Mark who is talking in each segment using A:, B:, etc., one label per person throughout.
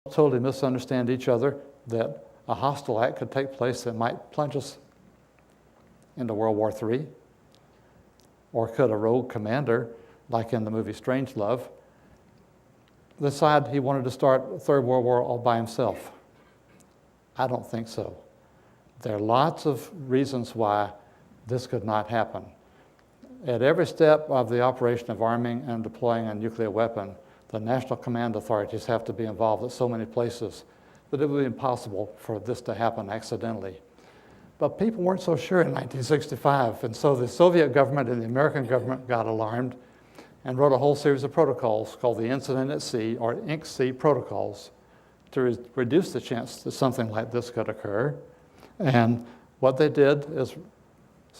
A: totally misunderstand each other, that a hostile act could take place that might plunge us into World War III? Or could a rogue commander, like in the movie Strangelove, decide he wanted to start a Third World War all by himself? I don't think so. There are lots of reasons why this could not happen. At every step of the operation of arming and deploying a nuclear weapon, the national command authorities have to be involved at so many places that it would be impossible for this to happen accidentally. But people weren't so sure in 1965, and so the Soviet government and the American government got alarmed and wrote a whole series of protocols called the Incident at Sea, or INC-C protocols, to reduce the chance that something like this could occur. And what they did is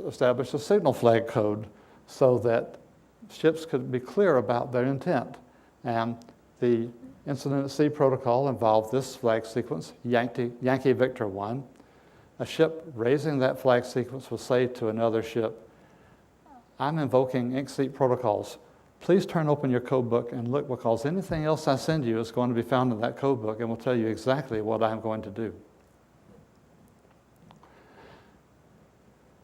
A: establish a signal flag code so that ships could be clear about their intent. And the Incident at Sea protocol involved this flag sequence, Yankee Victor 1. A ship raising that flag sequence will say to another ship, I'm invoking INC-C protocols. Please turn open your code book and look, because anything else I send you is going to be found in that code book and will tell you exactly what I'm going to do.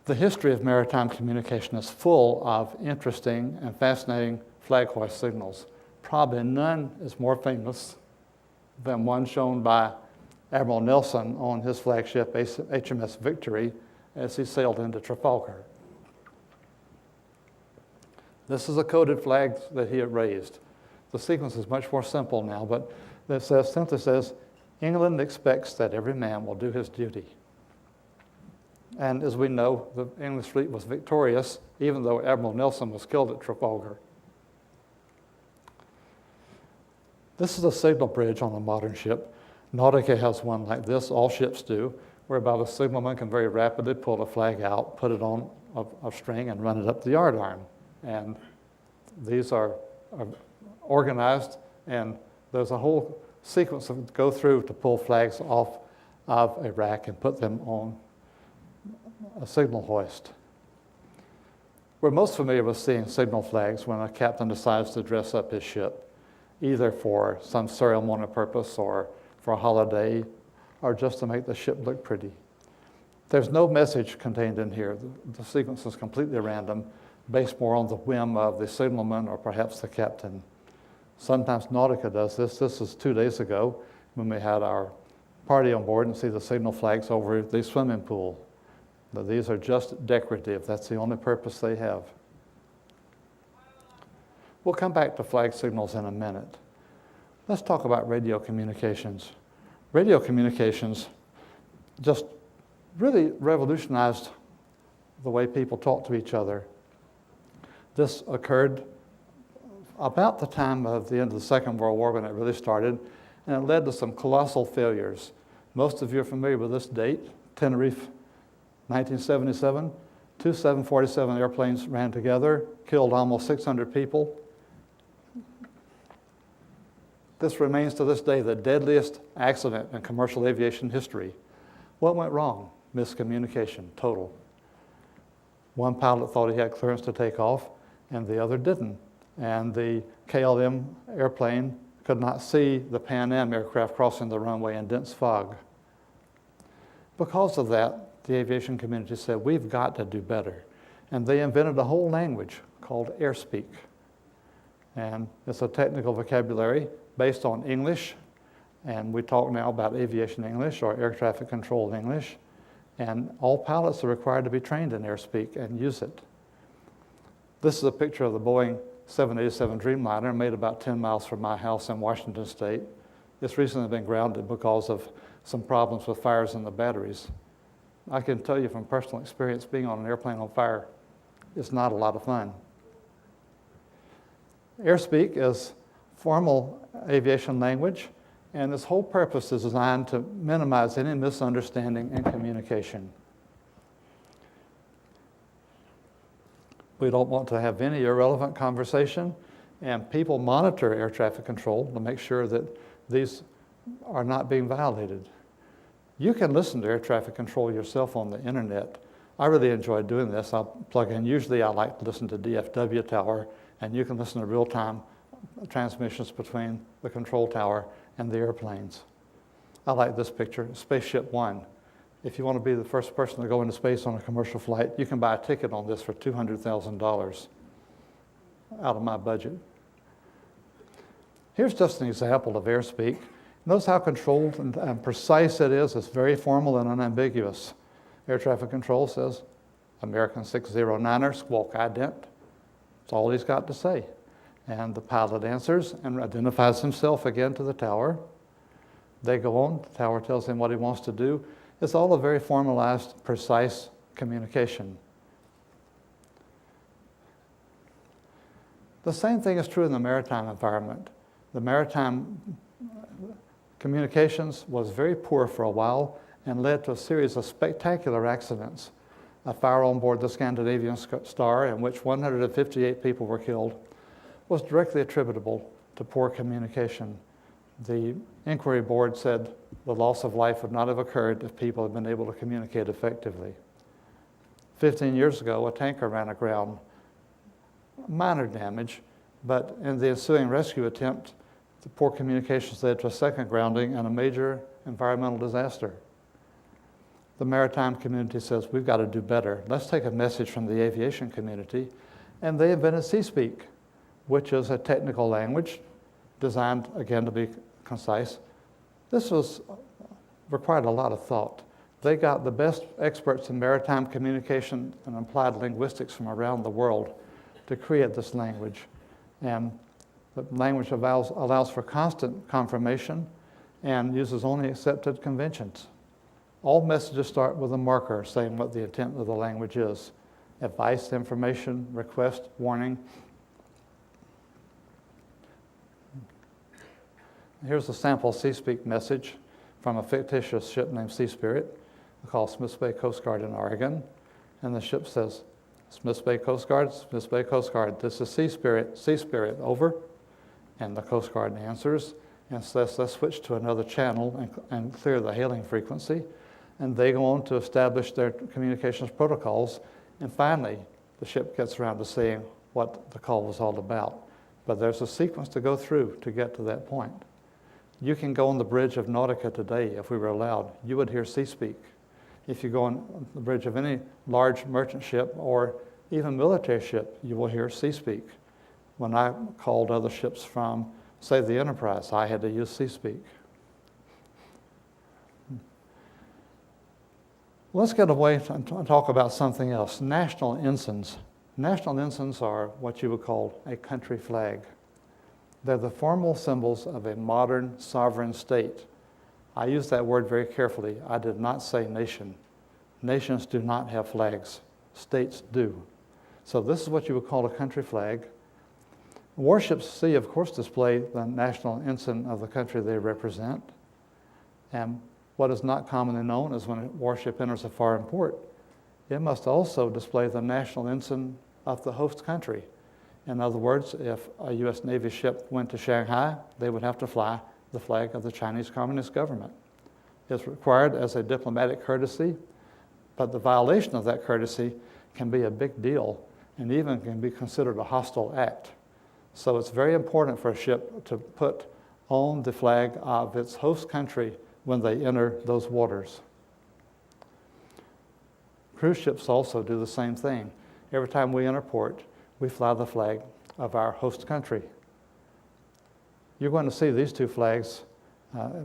A: The history of maritime communication is full of interesting and fascinating flag hoist signals. Probably none is more famous than one shown by Admiral Nelson on his flagship HMS Victory as he sailed into Trafalgar. This is a coded flag that he had raised. The sequence is much more simple now, but it simply says, England expects that every man will do his duty. And as we know, the English fleet was victorious, even though Admiral Nelson was killed at Trafalgar. This is a signal bridge on a modern ship. Nautica has one like this, all ships do, whereby the signalman can very rapidly pull the flag out, put it on a string, and run it up the yardarm. And these are organized, and there's a whole sequence that go through to pull flags off of a rack and put them on a signal hoist. We're most familiar with seeing signal flags when a captain decides to dress up his ship, either for some ceremonial purpose or for a holiday, or just to make the ship look pretty. There's no message contained in here. The sequence is completely random, based more on the whim of the signalman or perhaps the captain. Sometimes Nautica does this. This was 2 days ago when we had our party on board and see the signal flags over the swimming pool. But these are just decorative. That's the only purpose they have. We'll come back to flag signals in a minute. Let's talk about radio communications. Radio communications just really revolutionized the way people talk to each other. This occurred about the time of the end of the Second World War when it really started, and it led to some colossal failures. Most of you are familiar with this date, Tenerife, 1977. 2 747 airplanes ran together, killed almost 600 people. This remains to this day the deadliest accident in commercial aviation history. What went wrong? Miscommunication, total. One pilot thought he had clearance to take off, and the other didn't. And the KLM airplane could not see the Pan Am aircraft crossing the runway in dense fog. Because of that, the aviation community said, we've got to do better. And they invented a whole language called airspeak. And it's a technical vocabulary based on English, and we talk now about aviation English or air traffic control English, and all pilots are required to be trained in airspeak and use it. This is a picture of the Boeing 787 Dreamliner made about 10 miles from my house in Washington State. It's recently been grounded because of some problems with fires in the batteries. I can tell you from personal experience, being on an airplane on fire is not a lot of fun. Airspeak is formal aviation language, and its whole purpose is designed to minimize any misunderstanding in communication. We don't want to have any irrelevant conversation, and people monitor air traffic control to make sure that these are not being violated. You can listen to air traffic control yourself on the internet. I really enjoy doing this. I'll plug in. Usually I like to listen to DFW Tower, and you can listen to real-time transmissions between the control tower and the airplanes. I like this picture, Spaceship One. If you want to be the first person to go into space on a commercial flight, you can buy a ticket on this for $200,000 out of my budget. Here's just an example of airspeak. Notice how controlled and precise it is. It's very formal and unambiguous. Air traffic control says, American 609er, squawk ident. That's all he's got to say. And the pilot answers and identifies himself again to the tower. They go on, the tower tells him what he wants to do. It's all a very formalized, precise communication. The same thing is true in the maritime environment. The maritime communications was very poor for a while and led to a series of spectacular accidents. A fire on board the Scandinavian Star, in which 158 people were killed, was directly attributable to poor communication. The inquiry board said the loss of life would not have occurred if people had been able to communicate effectively. 15 years ago, a tanker ran aground. Minor damage, but in the ensuing rescue attempt, the poor communications led to a second grounding and a major environmental disaster. The maritime community says, we've got to do better. Let's take a message from the aviation community. And they invented CSpeak, which is a technical language designed, again, to be concise. This required a lot of thought. They got the best experts in maritime communication and applied linguistics from around the world to create this language. And the language allows for constant confirmation and uses only accepted conventions. All messages start with a marker saying what the intent of the language is. Advice, information, request, warning. Here's a sample CSpeak message from a fictitious ship named Sea Spirit, called Smiths Bay Coast Guard in Oregon. And the ship says, Smiths Bay Coast Guard, Smiths Bay Coast Guard, this is Sea Spirit, over. And the Coast Guard answers and says, let's switch to another channel and clear the hailing frequency. And they go on to establish their communications protocols. And finally, the ship gets around to saying what the call was all about. But there's a sequence to go through to get to that point. You can go on the bridge of Nautica today, if we were allowed. You would hear CSpeak. If you go on the bridge of any large merchant ship or even military ship, you will hear CSpeak. When I called other ships from, say, the Enterprise, I had to use CSpeak. Let's get away and talk about something else. National ensigns. National ensigns are what you would call a country flag. They're the formal symbols of a modern sovereign state. I use that word very carefully. I did not say nation. Nations do not have flags. States do. So this is what you would call a country flag. Warships at sea, of course, display the national ensign of the country they represent. And what is not commonly known is when a warship enters a foreign port, it must also display the national ensign of the host country. In other words, if a U.S. Navy ship went to Shanghai, they would have to fly the flag of the Chinese Communist government. It's required as a diplomatic courtesy, but the violation of that courtesy can be a big deal and even can be considered a hostile act. So it's very important for a ship to put on the flag of its host country when they enter those waters. Cruise ships also do the same thing. Every time we enter port, we fly the flag of our host country. You're going to see these two flags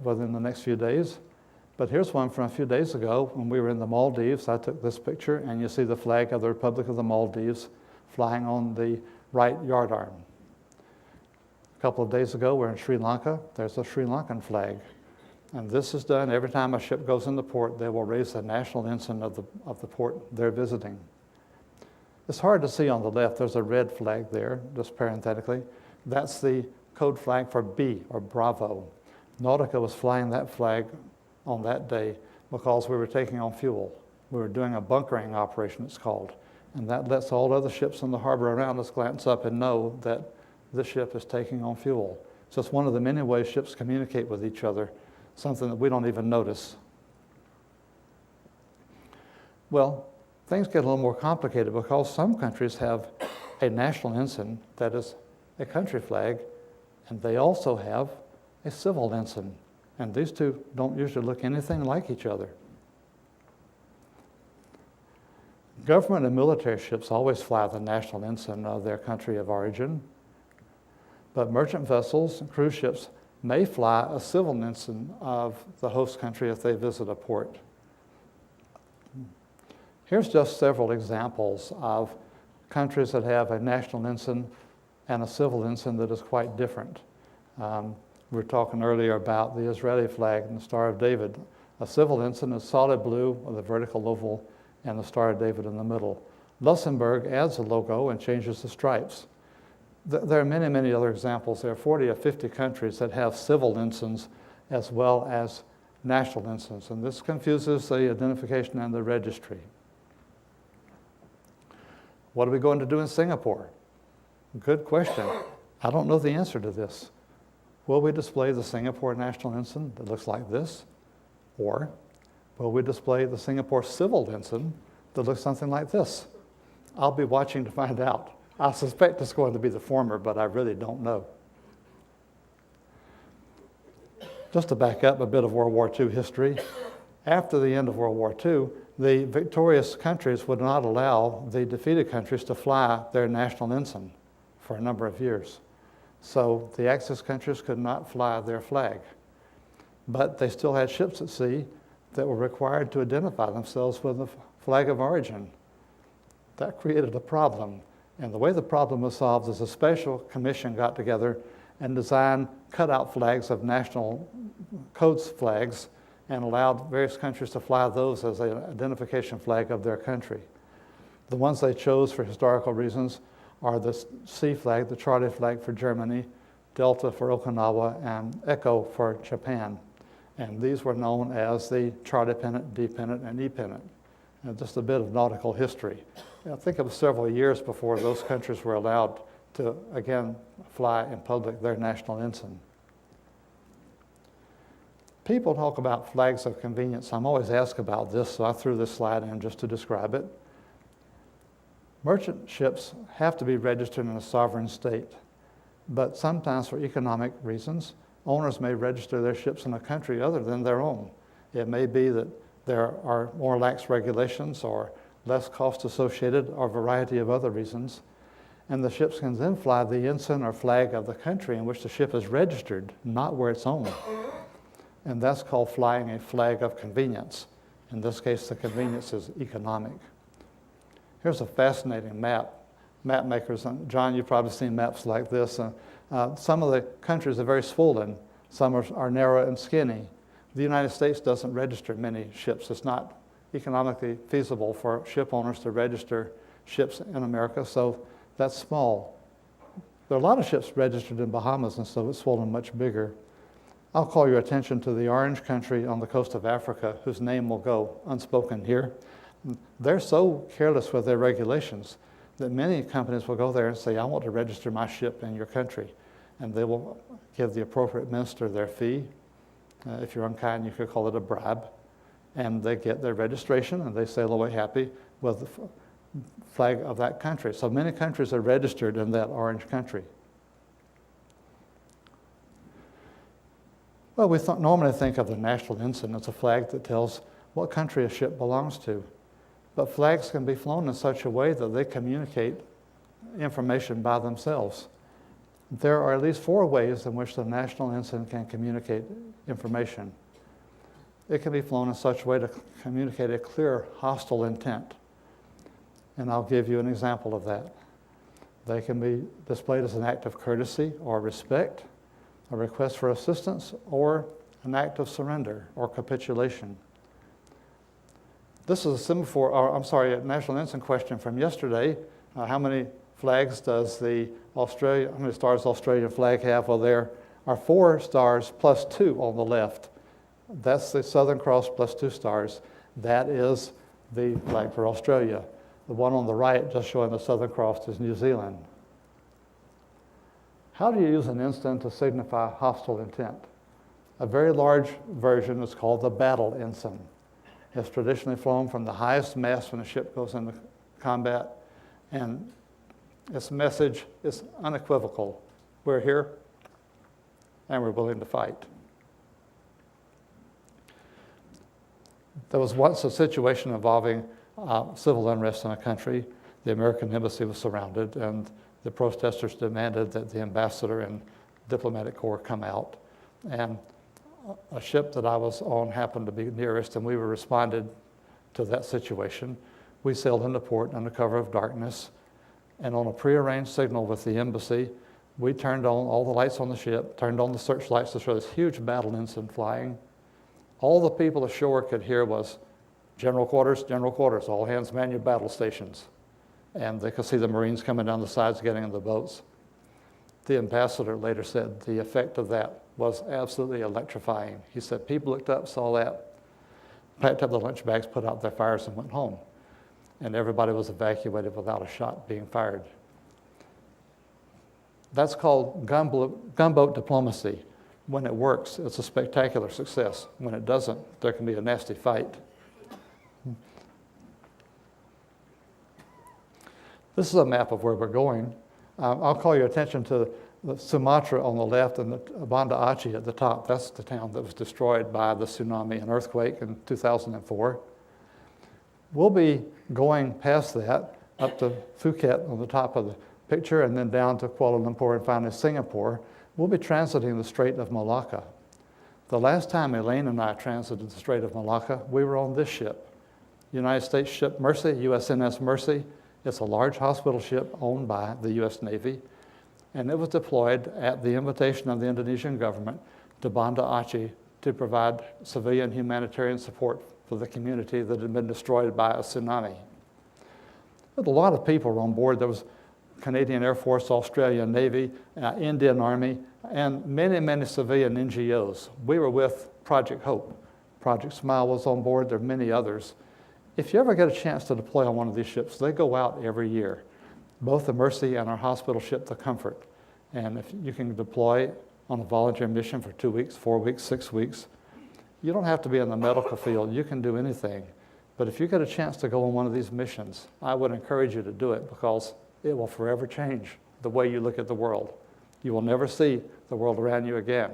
A: within the next few days. But here's one from a few days ago when we were in the Maldives. I took this picture, and you see the flag of the Republic of the Maldives flying on the right yardarm. A couple of days ago, we're in Sri Lanka. There's a Sri Lankan flag. And this is done every time a ship goes into port. They will raise the national ensign of the port they're visiting. It's hard to see on the left. There's a red flag there, just parenthetically. That's the code flag for B, or Bravo. Nautica was flying that flag on that day because we were taking on fuel. We were doing a bunkering operation, it's called. And that lets all other ships in the harbor around us glance up and know that this ship is taking on fuel. So it's one of the many ways ships communicate with each other, something that we don't even notice. Well, things get a little more complicated because some countries have a national ensign that is a country flag, And they also have a civil ensign. And these two don't usually look anything like each other. Government and military ships always fly the national ensign of their country of origin, but merchant vessels and cruise ships may fly a civil ensign of the host country if they visit a port. Here's just several examples of countries that have a national ensign and a civil ensign that is quite different. We were talking earlier about the Israeli flag and the Star of David. A civil ensign is solid blue with a vertical oval and the Star of David in the middle. Luxembourg adds a logo and changes the stripes. There are many, many other examples. There are 40 or 50 countries that have civil ensigns as well as national ensigns, and this confuses the identification and the registry. What are we going to do in Singapore? Good question. I don't know the answer to this. Will we display the Singapore national ensign that looks like this? Or will we display the Singapore civil ensign that looks something like this? I'll be watching to find out. I suspect it's going to be the former, but I really don't know. Just to back up a bit of World War II history, after the end of World War II, the victorious countries would not allow the defeated countries to fly their national ensign for a number of years. So the Axis countries could not fly their flag. But they still had ships at sea that were required to identify themselves with the flag of origin. That created a problem. And the way the problem was solved is a special commission got together and designed cutout flags of national codes flags and allowed various countries to fly those as an identification flag of their country. The ones they chose for historical reasons are the C flag, the Charlie flag for Germany, Delta for Okinawa, and Echo for Japan. And these were known as the Charlie pennant, D pennant, and E pennant. And just a bit of nautical history. I think it was several years before those countries were allowed to, again, fly in public their national ensign. People talk about flags of convenience. I'm always asked about this, so I threw this slide in just to describe it. Merchant ships have to be registered in a sovereign state, but sometimes for economic reasons, owners may register their ships in a country other than their own. It may be that there are more lax regulations or less cost associated or a variety of other reasons, and the ships can then fly the ensign or flag of the country in which the ship is registered, not where it's owned. And that's called flying a flag of convenience. In this case, the convenience is economic. Here's a fascinating map. Map makers, John, you've probably seen maps like this. Some of the countries are very swollen. Some are narrow and skinny. The United States doesn't register many ships. It's not economically feasible for ship owners to register ships in America, so that's small. There are a lot of ships registered in Bahamas, and so it's swollen much bigger. I'll call your attention to the orange country on the coast of Africa, whose name will go unspoken here. They're so careless with their regulations that many companies will go there and say, I want to register my ship in your country. And they will give the appropriate minister their fee. If you're unkind, you could call it a bribe. And they get their registration and they sail away happy with the flag of that country. So many countries are registered in that orange country. Well, we normally think of the national ensign as a flag that tells what country a ship belongs to. But flags can be flown in such a way that they communicate information by themselves. There are at least 4 ways in which the national ensign can communicate information. It can be flown in such a way to communicate a clear hostile intent. And I'll give you an example of that. They can be displayed as an act of courtesy or respect, a request for assistance, or an act of surrender or capitulation. This is a a national ensign question from yesterday. How many flags does how many stars the Australian flag have? Well, there are 4 stars plus 2 on the left. That's the Southern Cross plus 2 stars. That is the flag for Australia. The one on the right, just showing the Southern Cross, is New Zealand. How do you use an ensign to signify hostile intent? A very large version is called the battle ensign. It's traditionally flown from the highest mast when a ship goes into combat, and its message is unequivocal. We're here and we're willing to fight. There was once a situation involving civil unrest in a country. The American embassy was surrounded, and the protesters demanded that the ambassador and diplomatic corps come out. And a ship that I was on happened to be nearest, and we were responded to that situation. We sailed into port under cover of darkness, and on a prearranged signal with the embassy, we turned on all the lights on the ship, turned on the searchlights to show this huge battle ensign flying. All the people ashore could hear was, general quarters, all hands man your battle stations. And they could see the Marines coming down the sides getting in the boats. The ambassador later said the effect of that was absolutely electrifying. He said people looked up, saw that, packed up the lunch bags, put out their fires, and went home. And everybody was evacuated without a shot being fired. That's called gunboat diplomacy. When it works, it's a spectacular success. When it doesn't, there can be a nasty fight. This is a map of where we're going. I'll call your attention to Sumatra on the left and the Banda Aceh at the top. That's the town that was destroyed by the tsunami and earthquake in 2004. We'll be going past that up to Phuket on the top of the picture, and then down to Kuala Lumpur and finally Singapore. We'll be transiting the Strait of Malacca. The last time Elaine and I transited the Strait of Malacca, we were on this ship, United States ship Mercy, USNS Mercy. It's a large hospital ship owned by the U.S. Navy, and it was deployed at the invitation of the Indonesian government to Banda Aceh to provide civilian humanitarian support for the community that had been destroyed by a tsunami. But a lot of people were on board. There was Canadian Air Force, Australian Navy, Indian Army, and many, many civilian NGOs. We were with Project Hope. Project Smile was on board. There are many others. If you ever get a chance to deploy on one of these ships, they go out every year, both the Mercy and our hospital ship, the Comfort. And if you can deploy on a volunteer mission for 2 weeks, 4 weeks, 6 weeks, you don't have to be in the medical field. You can do anything. But if you get a chance to go on one of these missions, I would encourage you to do it, because it will forever change the way you look at the world. You will never see the world around you again.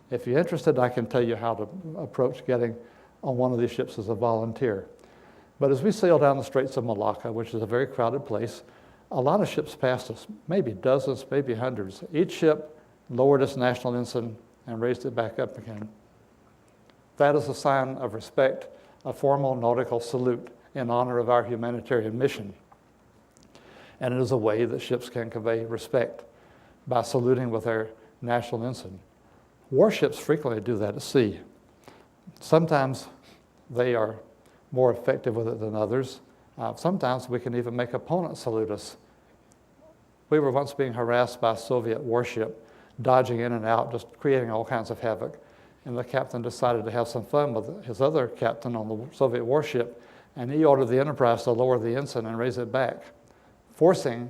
A: If you're interested, I can tell you how to approach getting on one of these ships as a volunteer. But as we sail down the Straits of Malacca, which is a very crowded place, a lot of ships passed us, maybe dozens, maybe hundreds. Each ship lowered its national ensign and raised it back up again. That is a sign of respect, a formal nautical salute in honor of our humanitarian mission. And it is a way that ships can convey respect by saluting with their national ensign. Warships frequently do that at sea. Sometimes they are more effective with it than others. Sometimes we can even make opponents salute us. We were once being harassed by a Soviet warship, dodging in and out, just creating all kinds of havoc. And the captain decided to have some fun with his other captain on the Soviet warship, and he ordered the Enterprise to lower the ensign and raise it back, forcing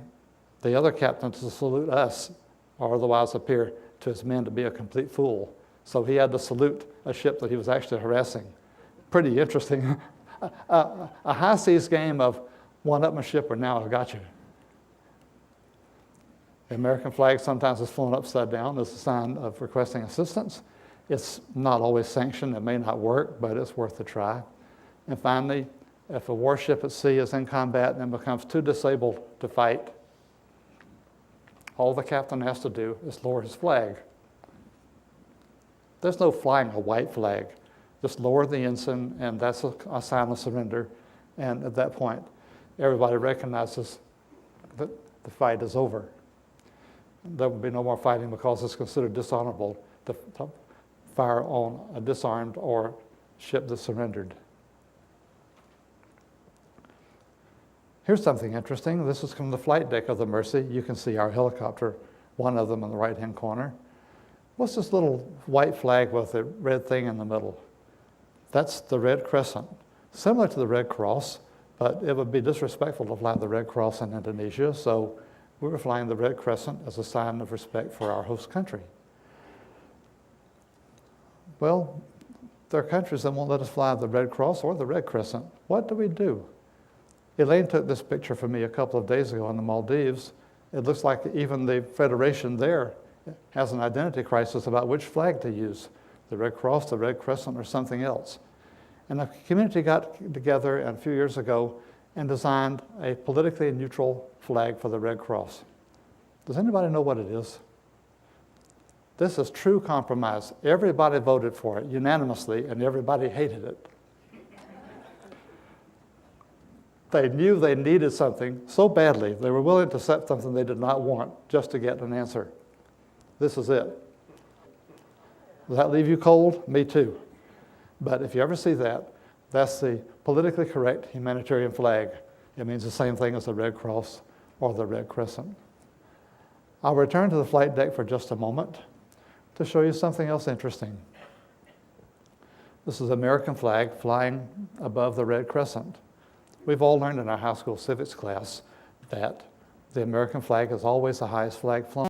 A: the other captain to salute us, or otherwise appear to his men to be a complete fool. So he had to salute a ship that he was actually harassing. Pretty interesting. A high seas game of one-upmanship, or now I've got you. The American flag sometimes is flown upside down as a sign of requesting assistance. It's not always sanctioned. It may not work, but it's worth a try. And finally, if a warship at sea is in combat and becomes too disabled to fight, all the captain has to do is lower his flag. There's no flying a white flag. Just lower the ensign, and that's a sign of surrender. And at that point, everybody recognizes that the fight is over. There will be no more fighting, because it's considered dishonorable to fire on a disarmed or ship that surrendered. Here's something interesting. This is from the flight deck of the Mercy. You can see our helicopter, one of them in the right-hand corner. What's this little white flag with a red thing in the middle? That's the Red Crescent, similar to the Red Cross, but it would be disrespectful to fly the Red Cross in Indonesia, so we were flying the Red Crescent as a sign of respect for our host country. Well, there are countries that won't let us fly the Red Cross or the Red Crescent. What do we do? Elaine took this picture for me a couple of days ago in the Maldives. It looks like even the Federation there has an identity crisis about which flag to use, the Red Cross, the Red Crescent, or something else. And the community got together a few years ago and designed a politically neutral flag for the Red Cross. Does anybody know what it is? This is true compromise. Everybody voted for it unanimously, and everybody hated it. They knew they needed something so badly, they were willing to accept something they did not want just to get an answer. This is it. Does that leave you cold? Me too. But if you ever see that, that's the politically correct humanitarian flag. It means the same thing as the Red Cross or the Red Crescent. I'll return to the flight deck for just a moment to show you something else interesting. This is the American flag flying above the Red Crescent. We've all learned in our high school civics class that the American flag is always the highest flag flown.